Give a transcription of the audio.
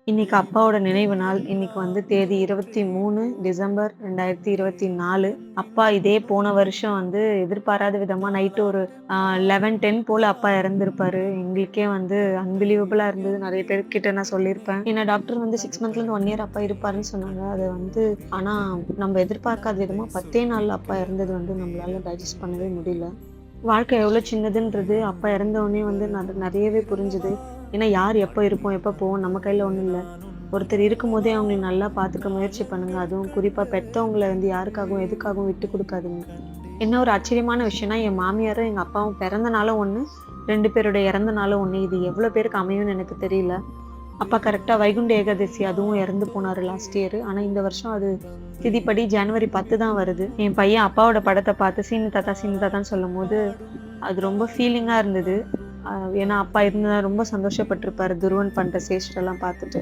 இன்னைக்கு அப்பாவோட நினைவு நாள். இன்னைக்கு வந்து தேதி 23 டிசம்பர் 2024. அப்பா இதே போன வருஷம் வந்து எதிர்பாராத விதமா நைட்டு ஒரு 11, 10 போல அப்பா இறந்திருப்பாரு. எங்களுக்கே வந்து அன்பிலீவபிளா இருந்தது. நெறைய பேர்கிட்ட நான் சொல்லியிருப்பேன். ஏன்னா டாக்டர் வந்து 6 மந்த்லேருந்து 1 இயர் அப்பா இருப்பாருன்னு சொன்னாங்க. அது வந்து ஆனா நம்ம எதிர்பார்க்காத விதமா 10 நாள்ல அப்பா இறந்தது வந்து நம்மளால டைஜஸ்ட் பண்ணவே முடியல. வாழ்க்கை எவ்வளோ சின்னதுன்றது அப்பா இறந்தவுனே வந்து நெறையவே புரிஞ்சுது. ஏன்னா யார் எப்போ இருப்போம், எப்போ போவோம் நம்ம கையில ஒண்ணும் இல்ல. ஒருத்தர் இருக்கும்போதே அவங்கள நல்லா பார்த்துக்க முயற்சி பண்ணுங்க. அதுவும் குறிப்பா பெத்தவங்கள வந்து யாருக்காகவும், எதுக்காகவும் விட்டு குடுக்காதீங்க. என்ன ஒரு ஆச்சரியமான விஷயம்னா, என் மாமியாரும், எங்க அப்பாவும் பிறந்த நாளும் ஒண்ணு, 2 பேருடைய இறந்த நாளும் ஒண்ணு. இது எவ்வளோ பேருக்கு அமையும்னு எனக்கு தெரியல. அப்பா கரெக்ட்டா வைகுண்ட ஏகாதசி அதுவும் இறந்து போனாரு லாஸ்ட் இயர். ஆனா இந்த வருஷம் அது திதிப்படி ஜனவரி 10 தான் வருது. என் பையன் அப்பாவோட படத்த பார்த்து சீனு தாத்தான்னு சொல்லும்போது, அது ரொம்ப ஃபீலிங்கா இருந்தது. அ ஏன்னா அப்பா இருந்தா ரொம்ப சந்தோஷப்பட்டுருப்பாரு. துருவன் பண்ற சேஷ்டெல்லாம் பார்த்துட்டு.